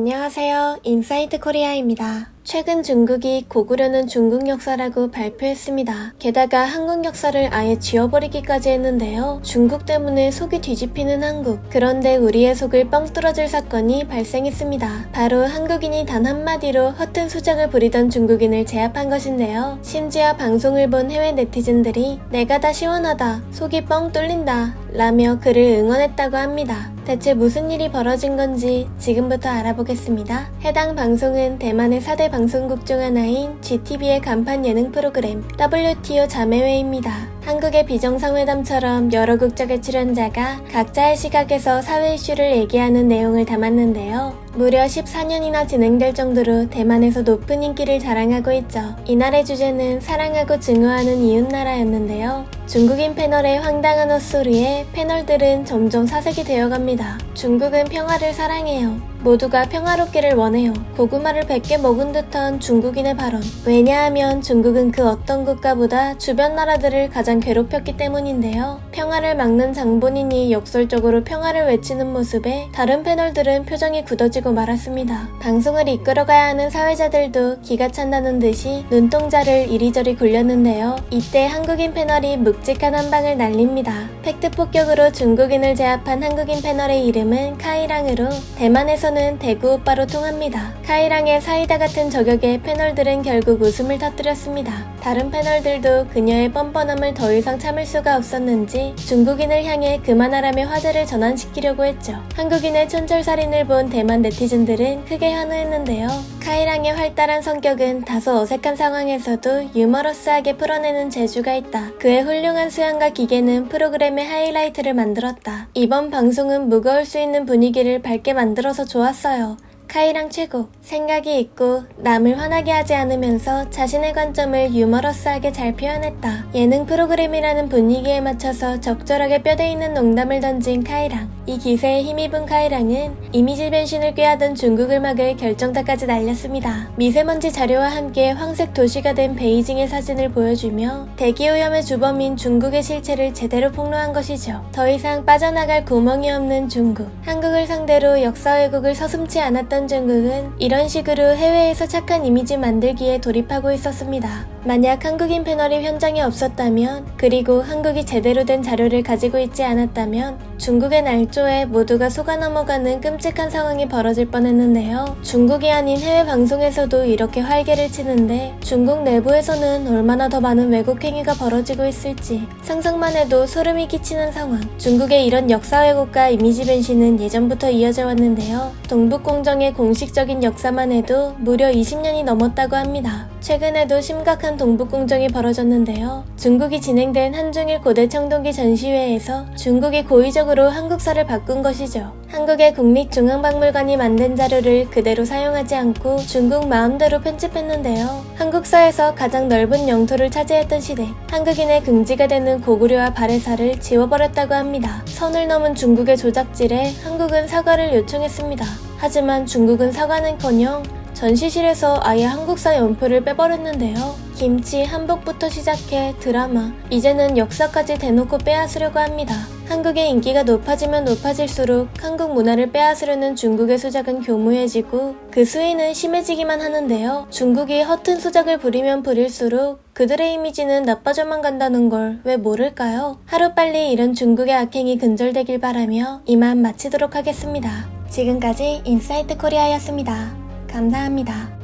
안녕하세요. 인사이트 코리아입니다. 최근 중국이 고구려는 중국 역사라고 발표했습니다. 게다가 한국 역사를 아예 지워버리기까지 했는데요. 중국 때문에 속이 뒤집히는 한국. 그런데 우리의 속을 뻥 뚫어줄 사건이 발생했습니다. 바로 한국인이 단 한마디로 허튼 수작을 부리던 중국인을 제압한 것인데요. 심지어 방송을 본 해외 네티즌들이 내가 다 시원하다, 속이 뻥 뚫린다 라며 그를 응원했다고 합니다. 대체 무슨 일이 벌어진 건지 지금부터 알아보겠습니다. 해당 방송은 대만의 4대 방송국 중 하나인 GTV의 간판 예능 프로그램 WTO 자매회입니다. 한국의 비정상회담처럼 여러 국적의 출연자가 각자의 시각에서 사회 이슈를 얘기하는 내용을 담았는데요. 무려 14년이나 진행될 정도로 대만에서 높은 인기를 자랑하고 있죠. 이날의 주제는 사랑하고 증오하는 이웃나라였는데요. 중국인 패널의 황당한 헛소리에 패널들은 점점 사색이 되어갑니다. 중국은 평화를 사랑해요. 모두가 평화롭기를 원해요. 고구마를 100개 먹은 듯한 중국인의 발언. 왜냐하면 중국은 그 어떤 국가보다 주변 나라들을 가장 괴롭혔기 때문인데요. 평화를 막는 장본인이 역설적으로 평화를 외치는 모습에 다른 패널들은 표정이 굳어지고 말았습니다. 방송을 이끌어가야 하는 사회자들도 기가 찬다는 듯이 눈동자를 이리저리 굴렸는데요. 이때 한국인 패널이 묵직한 한 방을 날립니다. 팩트 폭격으로 중국인을 제압한 한국인 패널의 이름은 카이랑으로 대만에서는 대구 오빠로 통합니다. 카이랑의 사이다 같은 저격에 패널들은 결국 웃음을 터뜨렸습니다. 다른 패널들도 그녀의 뻔뻔함을 더 이상 참을 수가 없었는지 중국인을 향해 그만하라며 화제를 전환시키려고 했죠. 한국인의 촌철살인을 본 대만 네티즌들은 크게 환호했는데요. 카이랑의 활달한 성격은 다소 어색한 상황에서도 유머러스하게 풀어내는 재주가 있다. 그의 훌륭한 수양과 기계는 프로그램의 하이라이트를 만들었다. 이번 방송은 무거울 수 있는 분위기를 밝게 만들어서 좋았어요. 카이랑 최고. 생각이 있고 남을 화나게 하지 않으면서 자신의 관점을 유머러스하게 잘 표현했다. 예능 프로그램이라는 분위기에 맞춰서 적절하게 뼈대 있는 농담을 던진 카이랑. 이 기세에 힘입은 카이랑은 이미지 변신을 꾀하던 중국을 막을 결정타까지 날렸습니다. 미세먼지 자료와 함께 황색 도시가 된 베이징의 사진을 보여주며 대기오염의 주범인 중국의 실체를 제대로 폭로한 것이죠. 더 이상 빠져나갈 구멍이 없는 중국. 한국을 상대로 역사 왜곡을 서슴지 않았던 중국은 이런 식으로 해외에서 착한 이미지 만들기에 돌입하고 있었습니다. 만약 한국인 패널이 현장에 없었다면, 그리고 한국이 제대로 된 자료를 가지고 있지 않았다면 중국의 날조에 모두가 속아 넘어가는 끔찍한 상황이 벌어질 뻔했는데요. 중국이 아닌 해외 방송에서도 이렇게 활개를 치는데 중국 내부에서는 얼마나 더 많은 왜곡 행위가 벌어지고 있을지 상상만 해도 소름이 끼치는 상황. 중국의 이런 역사 왜곡과 이미지 변신은 예전부터 이어져 왔는데요. 동북공정의 공식적인 역사만 해도 무려 20년이 넘었다고 합니다. 최근에도 심각한 동북공정이 벌어졌는데요. 중국이 진행된 한중일 고대 청동기 전시회에서 중국이 고의적으로 한국사를 바꾼 것이죠. 한국의 국립중앙박물관이 만든 자료를 그대로 사용하지 않고 중국 마음대로 편집했는데요. 한국사에서 가장 넓은 영토를 차지했던 시대, 한국인의 긍지가 되는 고구려와 바레사를 지워버렸다고 합니다. 선을 넘은 중국의 조작질에 한국은 사과를 요청했습니다. 하지만 중국은 사과는커녕 전시실에서 아예 한국사 연표를 빼버렸는데요. 김치, 한복부터 시작해 드라마, 이제는 역사까지 대놓고 빼앗으려고 합니다. 한국의 인기가 높아지면 높아질수록 한국 문화를 빼앗으려는 중국의 수작은 교묘해지고 그 수위는 심해지기만 하는데요. 중국이 허튼 수작을 부리면 부릴수록 그들의 이미지는 나빠져만 간다는 걸 왜 모를까요? 하루빨리 이런 중국의 악행이 근절되길 바라며 이만 마치도록 하겠습니다. 지금까지 인사이트 코리아였습니다. 감사합니다.